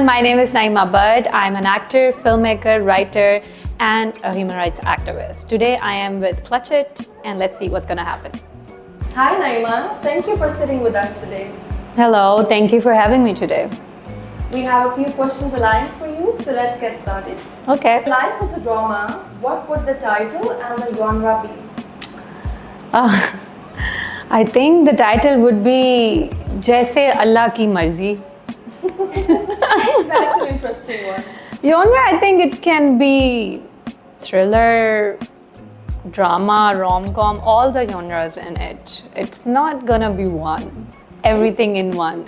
everyone, my name is Naima Budd. I'm an actor, filmmaker, writer, and a human rights activist. Today I am with Clutch It, and let's see what's gonna happen. Hi Naima, thank you for sitting with us today. Hello, thank you for having me today. We have a few questions aligned for you, so let's get started. Okay. If life was a drama, what would the title and the genre be? I think the title would be Jaise Allah Ki Marzi. That's an interesting one. Genre, I think it can be thriller, drama, rom-com, all the genres in it. It's not gonna be one, everything in one.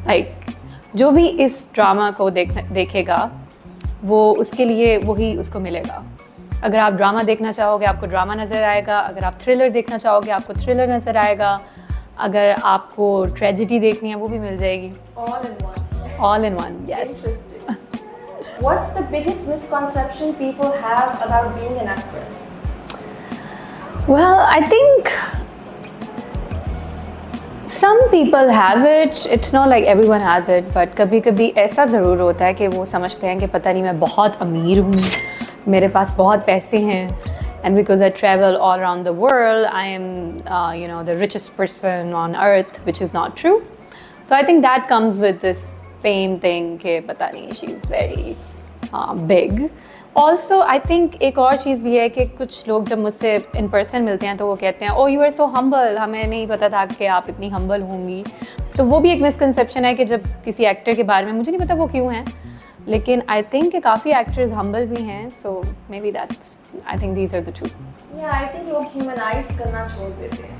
Like, जो भी इस drama को देखेगा वो उसके लिए वही उसको मिलेगा. अगर आप ड्रामा देखना चाहोगे आपको ड्रामा नज़र आएगा, अगर आप थ्रिलर देखना चाहोगे आपको थ्रिलर नज़र आएगा, अगर आपको ट्रेजेडी देखनी है वो भी मिल जाएगी. All in one. All in one, yes. Interesting. What's the biggest misconception people have about being an actress? Well, I think some people have it. It's not like everyone has it, but कभी-कभी ऐसा ज़रूर होता है कि वो समझते हैं कि पता नहीं मैं बहुत अमीर हूँ, मेरे पास बहुत पैसे हैं, and because I travel all around the world, I am, the richest person on earth, which is not true. So I think that comes with this fame thing कि पता नहीं she's very big. Also, I think एक और चीज़ भी है कि कुछ लोग जब मुझसे in person मिलते हैं तो वो कहते हैं oh you are so humble, हमें नहीं पता था कि आप इतनी humble होंगी. तो वो भी एक misconception है कि जब किसी actor के बारे में मुझे नहीं पता वो क्यों हैं, लेकिन I think कि काफ़ी actors humble भी हैं, so maybe that's, I think these are the two. Yeah, I think लोग humanize करना छोड़ देते हैं.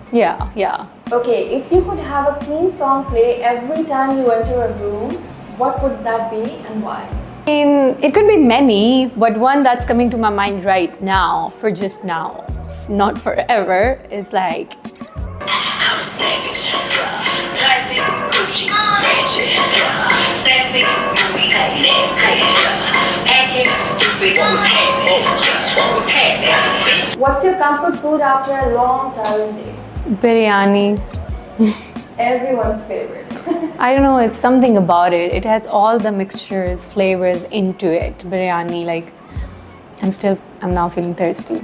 Yeah. Okay, if you could have a theme song play every time you enter a room, what would that be and why? It could be many, but one that's coming to my mind right now, for just now, not forever, is like I'm a savage, classic, Gucci, ratchet, sassy, moody, nasty, acting stupid. What was happening, bitch? What was happening, bitch? What's your comfort food after a long tiring day? biryani. Everyone's favorite. I don't know, it's something about it. It has all the mixtures, flavors into it. Biryani, like, I'm now feeling thirsty.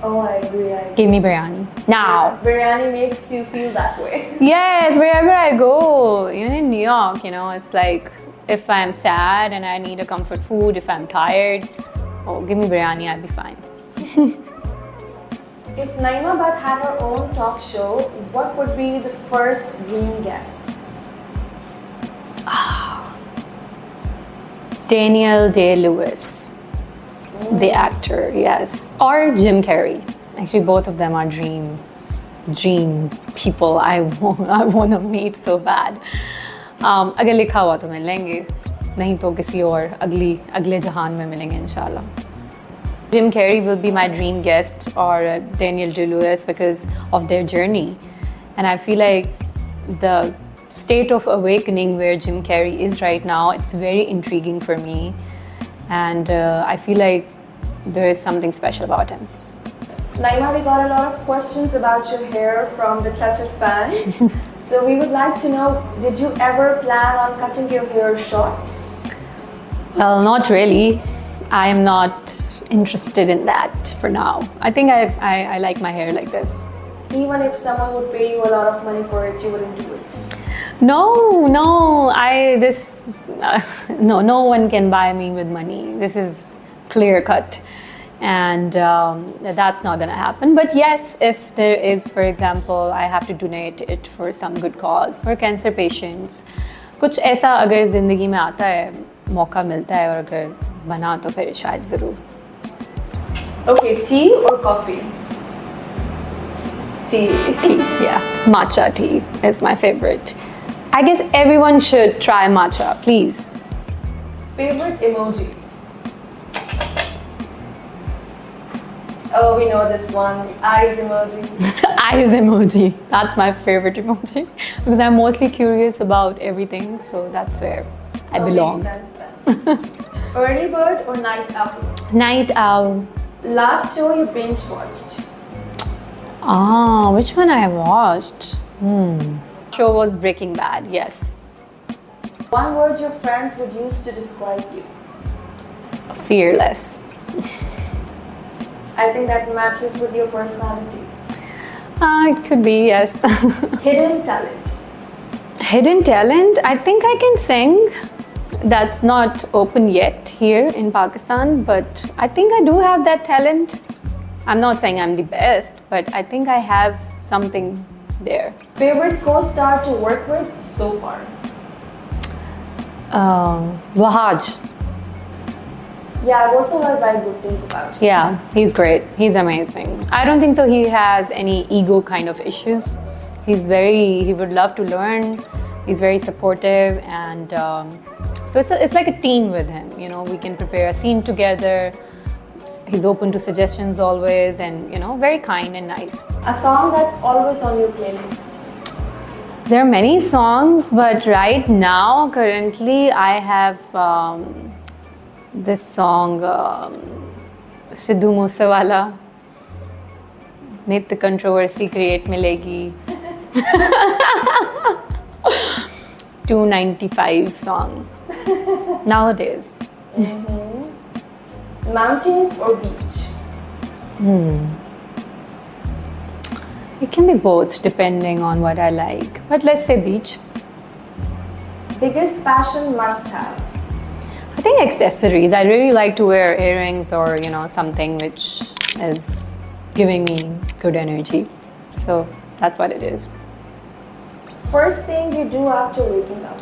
Oh, I agree. Give me biryani. Now! Biryani makes you feel that way. Yes, wherever I go, even in New York, it's like, if I'm sad and I need a comfort food, if I'm tired, oh, give me biryani, I'll be fine. If Naima Budd had her own talk show, what would be the first dream guest? Daniel Day-Lewis, the actor, yes. Or Jim Carrey. Actually, both of them are dream people I want to meet so bad. अगर लिखा हुआ तो मिल लेंगे, नहीं तो किसी और अगले जहान में मिलेंगे इंशाल्लाह. Jim Carrey will be my dream guest, or Daniel Day-Lewis, because of their journey. And I feel like the state of awakening where Jim Carrey is right now, it's very intriguing for me. And I feel like there is something special about him. Naima, we got a lot of questions about your hair from the Clutch It fans. So we would like to know, did you ever plan on cutting your hair short? Well, not really. I am not interested in that for now. I think I like my hair like this. Even if someone would pay you a lot of money for it, you wouldn't do it? No, no one can buy me with money. This is clear cut. And that's not gonna happen. But yes, if there is, for example, I have to donate it for some good cause, for cancer patients. कुछ ऐसा अगर ज़िंदगी में आता है, मौका मिलता है और अगर बना तो फिर शायद ज़रूर. Okay, tea or coffee? Tea. Tea, yeah. Matcha tea is my favorite. I guess everyone should try matcha, please. Favorite emoji? Oh, we know this one, the eyes emoji. Eyes emoji. That's my favorite emoji because I'm mostly curious about everything, so that's where I belong. Makes sense then. Early bird or night owl? Night owl. Last show you binge watched? Which one I watched? Show was Breaking Bad, yes. One word your friends would use to describe you. Fearless. I think that matches with your personality. It could be, yes. Hidden talent. Hidden talent, I think I can sing. That's not open yet here in Pakistan, but I think I do have that talent. I'm not saying I'm the best, but I think I have something there. Favorite co-star to work with so far? Wahaj. Yeah, I've also heard very good things about him. Yeah, he's great. He's amazing. I don't think so he has any ego kind of issues. He would love to learn. He's very supportive, and so it's like a team with him. You know, we can prepare a scene together. He's open to suggestions always, and you know, very kind and nice. A song that's always on your playlist. There are many songs, but right now, currently, I have this song, Sidhu Moosewala, Nit Controversy Create Milegi. 295 song nowadays. Mountains or beach? It can be both depending on what I like, but let's say beach. Biggest fashion must-have? I think accessories. I really like to wear earrings or you know something which is giving me good energy. So that's what it is. First thing you do after waking up?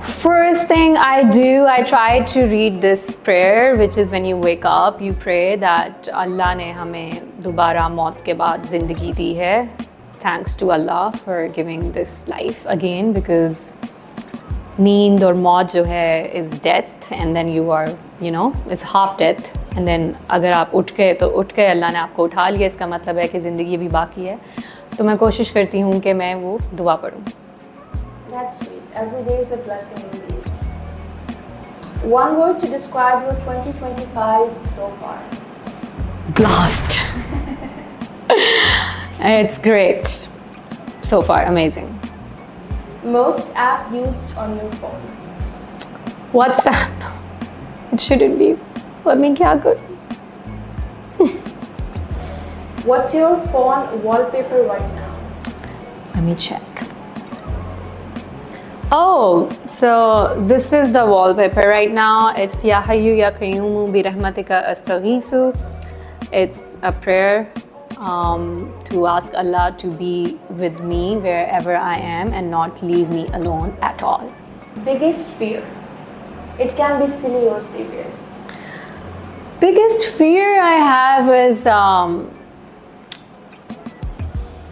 First thing I do, I try to read this prayer, which is when you wake up, you pray that Allah ने हमें दोबारा मौत के बाद ज़िंदगी दी है. Thanks to Allah for giving this life again, because नींद और मौत जो है is death, and then you are, you know, it's half death, and then अगर आप उठ गए तो उठ गए, अल्लाह ने आपको उठा लिया, इसका मतलब है कि ज़िंदगी भी बाकी है. तो मैं कोशिश करती हूँ कि मैं वो दुआ पढूँ. That's sweet. Every day is a blessing indeed. One word to describe your 2025 so far? Blast. It's great. So far, amazing. Most app used on your phone? WhatsApp. It shouldn't be. But मैं क्या करूँ? What's your phone wallpaper right now? Let me check. Oh, so this is the wallpaper right now. It's Ya Hayyu Ya Qayyumu Bi Rahmatika Astaghisu. It's a prayer to ask Allah to be with me wherever I am and not leave me alone at all. Biggest fear? It can be silly or serious. Biggest fear I have is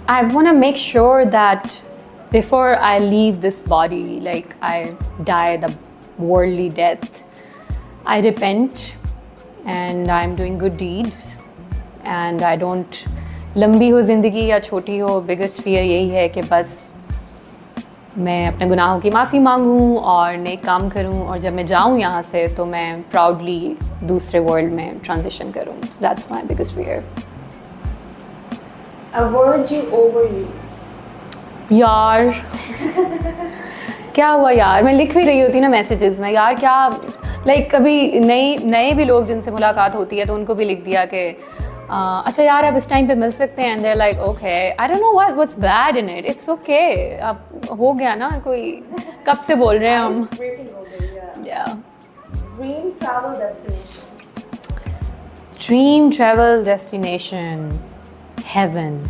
I want to make sure that before I leave this body, like I die the worldly death, I repent and I'm doing good deeds and I don't लंबी हो ज़िंदगी या छोटी हो, biggest fear यही है कि बस मैं अपने गुनाहों की माफ़ी मांगूँ और नेक काम करूँ, और जब मैं जाऊँ यहाँ से तो मैं प्राउडली दूसरे वर्ल्ड में ट्रांजिशन करूँ. That's my biggest fear. A word you overuse? यार क्या हुआ यार, मैं लिख भी रही होती ना मैसेजेस में, यार क्या लाइक कभी नए भी लोग जिनसे मुलाकात होती है तो उनको भी लिख दिया कि अच्छा यार आप इस टाइम पे मिल सकते हैं, and there like okay, I don't know what's bad in it, it's okay, अब हो गया ना, कोई कब से बोल रहे हैं हम. या Dream travel destination? Dream travel destination, heaven.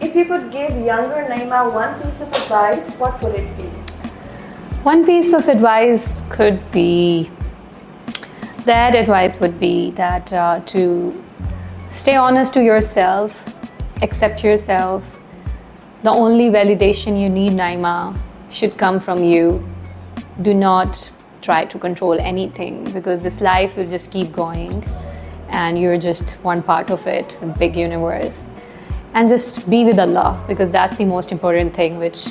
If you could give younger Naima one piece of advice, what would it be? One piece of advice could be, that advice would be that to stay honest to yourself, accept yourself. The only validation you need, Naima, should come from you. Do not try to control anything, because this life will just keep going and you're just one part of it, a big universe. And just be with Allah, because that's the most important thing, which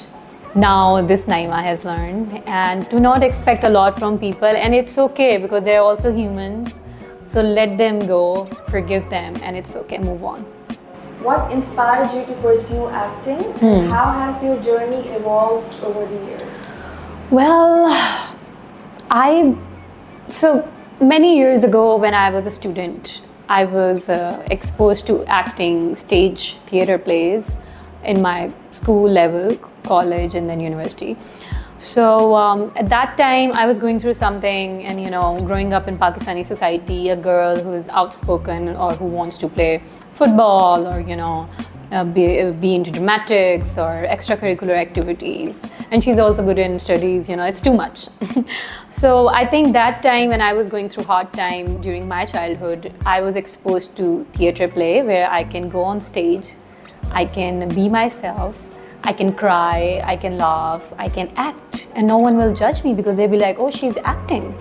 now this Naima has learned. And do not expect a lot from people, and it's okay because they're also humans. So let them go, forgive them, and it's okay, move on. What inspired you to pursue acting? And how has your journey evolved over the years? Well, so many years ago when I was a student, I was exposed to acting, stage theater plays in my school level, college, and then university. So at that time, I was going through something, and growing up in Pakistani society, a girl who is outspoken or who wants to play football or be into dramatics or extracurricular activities, and she's also good in studies. It's too much. So I think that time when I was going through hard time during my childhood, I was exposed to theatre play where I can go on stage, I can be myself, I can cry, I can laugh, I can act, and no one will judge me because they'll be like, oh, she's acting.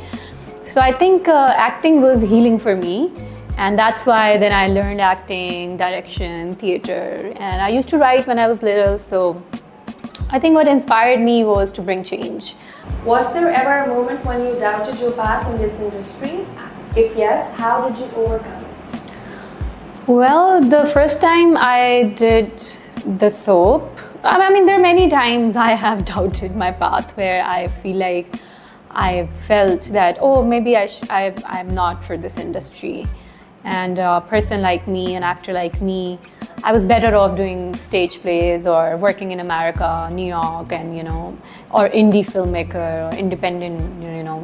So I think acting was healing for me, and that's why then I learned acting, direction, theatre, and I used to write when I was little. So I think what inspired me was to bring change. Was there ever a moment when you doubted your path in this industry? If yes, how did you overcome it? Well, the first time I did the soap, I mean, there are many times I have doubted my path where I feel like I felt that, oh, maybe I'm not for this industry. And a person like me, an actor like me, I was better off doing stage plays or working in America, New York, and or indie filmmaker or independent,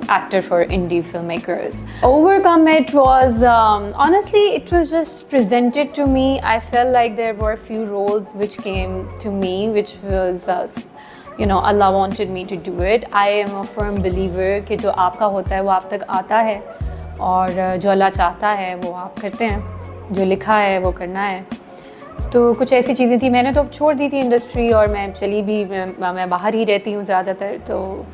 actor for indie filmmakers. Overcome it was, honestly, it was just presented to me. I felt like there were a few roles which came to me, which was, Allah wanted me to do it. I am a firm believer कि जो आपका होता है वो आप तक आता है, और जो अल्लाह चाहता है वो आप करते हैं, जो लिखा है वो करना है. तो कुछ ऐसी चीज़ें थी, मैंने तो छोड़ दी थी इंडस्ट्री और मैं चली भी, मैं बाहर ही रहती हूँ ज़्यादातर. तो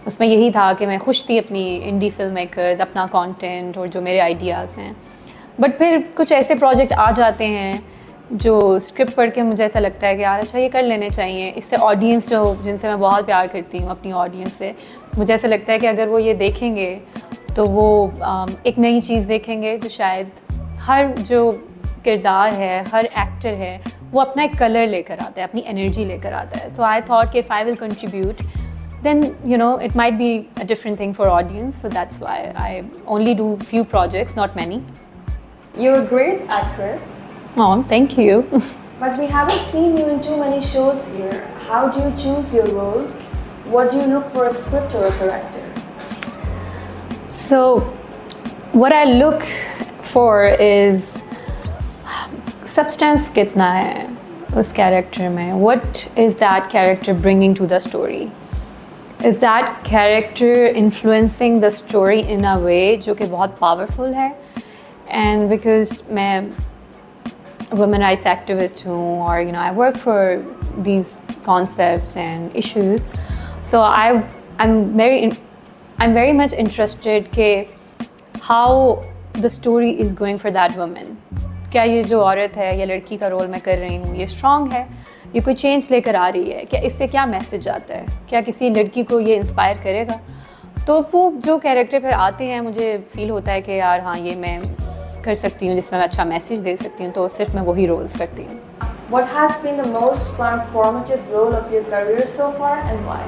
उसमें यही था कि मैं खुश थी अपनी इंडी फिल्म मेकर्स, अपना कंटेंट और जो मेरे आइडियाज़ हैं. बट फिर कुछ ऐसे प्रोजेक्ट आ जाते हैं जो स्क्रिप्ट पढ़ के मुझे ऐसा लगता है कि यार अच्छा ये कर लेने चाहिए. इससे ऑडियंस जो जिनसे मैं बहुत प्यार करती हूँ अपनी ऑडियंस से, मुझे ऐसा लगता है कि अगर वो ये देखेंगे तो वो एक नई चीज़ देखेंगे जो शायद हर जो किरदार है, हर एक्टर है, वो अपना एक कलर लेकर आता है, अपनी एनर्जी लेकर आता है. सो आई थॉट कि if I will contribute then it might be a different thing for audience. So that's why I only do few projects, not many. You're a great actress. Oh, thank you. But we haven't seen you in too many shows here. How do you choose your roles? What do you look for a script or a character? So what I look for is substance कितना है उस character में. What is that character bringing to the story? Is that character influencing the story in a way जो कि बहुत powerful है? And because मैं women rights activist हूँ, or I work for these concepts and issues, so I'm very much interested कि how the story is going for that woman. क्या ये जो औरत है या लड़की का रोल मैं कर रही हूँ ये स्ट्रॉन्ग है, ये कोई चेंज लेकर आ रही है, क्या इससे क्या मैसेज आता है, क्या किसी लड़की को ये इंस्पायर करेगा. तो वो जो कैरेक्टर फिर आते हैं मुझे फील होता है कि यार हाँ ये मैं कर सकती हूँ जिसमें मैं अच्छा मैसेज दे सकती हूँ, तो सिर्फ मैं वही रोल्स करती हूँ. What has been the most transformative role of your career so far and why?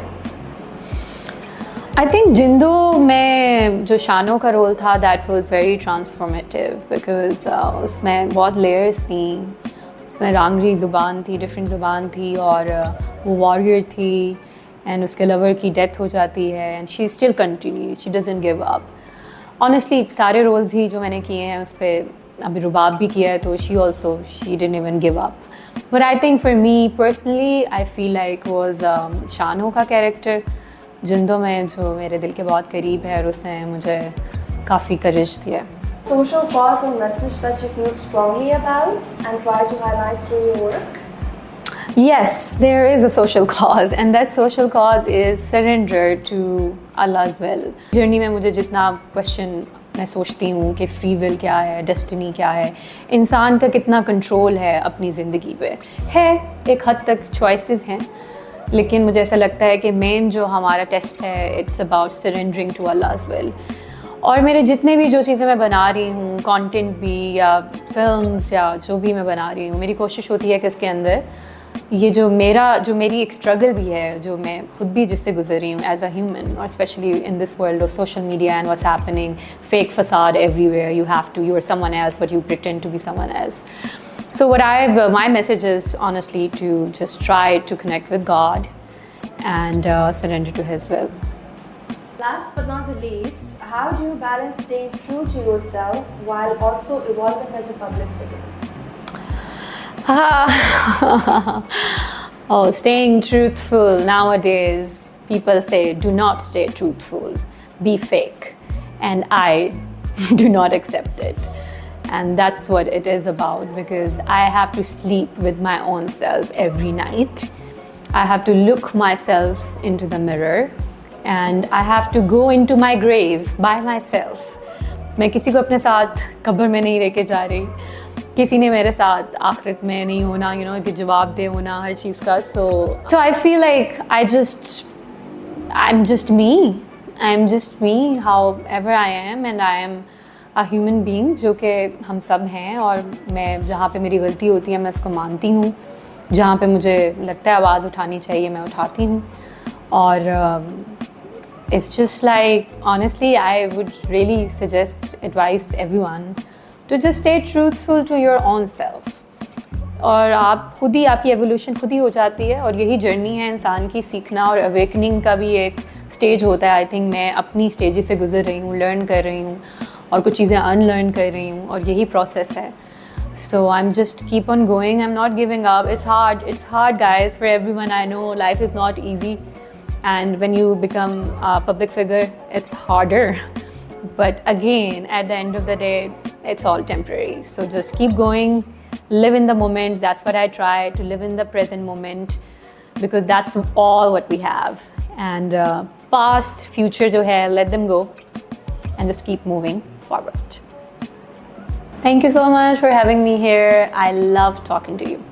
I think जिंदो में जो शानो का रोल था that was very transformative because उसमें बहुत layers थी. उसमें रांगरी ज़ुबान थी, डिफरेंट ज़ुबान थी, और वो वॉरियर थी एंड उसके लवर की डेथ हो जाती है and she still continue, she doesn't give up. Honestly सारे रोल्स ही जो मैंने किए हैं उस पर, अभी रुबाब भी किया है तो she didn't even give up. But I think for me personally I feel like was Shanno का कैरेक्टर जिंदो में जो मेरे दिल के बहुत करीब है और उसने मुझे काफ़ी करेज दिया. Social cause or message that you feel strongly about and try to highlight through your work? Yes, there is a social cause, and that social cause is surrender to Allah's will. Journey में मुझे जितना question मैं सोचती हूँ कि free will क्या है, destiny क्या है, इंसान का कितना कंट्रोल है अपनी ज़िंदगी पे, है एक हद तक चॉइसेस हैं, लेकिन मुझे ऐसा लगता है कि मेन जो हमारा टेस्ट है इट्स अबाउट सरेंडरिंग टू अल्लाह's will. और मेरे जितने भी जो चीज़ें मैं बना रही हूँ, कंटेंट भी या फिल्म्स या जो भी मैं बना रही हूँ, मेरी कोशिश होती है कि इसके अंदर ये जो मेरी एक स्ट्रगल भी है, जो मैं खुद भी जिससे गुजर रही हूँ एज अ ह्यूमन, और specially in this world of social media and what's happening, fake फसाद everywhere, you are someone else but you pretend to be someone else. So my message is honestly to just try to connect with God and surrender to His will. Last but not the least, how do you balance staying true to yourself while also evolving as a public figure? Oh, staying truthful. Nowadays, people say, do not stay truthful, be fake. And I do not accept it. And that's what it is about, because I have to sleep with my own self every night. I have to look myself into the mirror and I have to go into my grave by myself. मैं किसी को अपने साथ कब्र में नहीं लेके जा रही, किसी ने मेरे साथ आखिरत में नहीं होना, you know, कि जवाब दे होना हर चीज़ का. So I feel like I'm just me, however I am, and I am a human being, जो कि हम सब हैं. और मैं जहाँ पे मेरी गलती होती है मैं उसको मानती हूँ, जहाँ पे मुझे लगता है आवाज़ उठानी चाहिए मैं उठाती हूँ. और it's just like, honestly, I would really advise everyone to just stay truthful to your own self. और आप खुद ही, आपकी एवोल्यूशन खुद ही हो जाती है, और यही जर्नी है इंसान की, सीखना. और अवेकनिंग का भी एक स्टेज होता है. आई थिंक मैं अपनी स्टेजेस से गुजर रही हूँ, लर्न कर रही हूँ और कुछ चीज़ें अनलर्न कर रही हूँ, और यही प्रोसेस है. So I am just keep on going, I am not giving up. It's hard guys for everyone. I know life is not easy, and when you become a public figure it's harder. But again, at the end of the day, it's all temporary. So just keep going, live in the moment. That's what I try to live in the present moment, because that's all what we have. And past, future jo hai, let them go and just keep moving forward. Thank you so much for having me here. I love talking to you.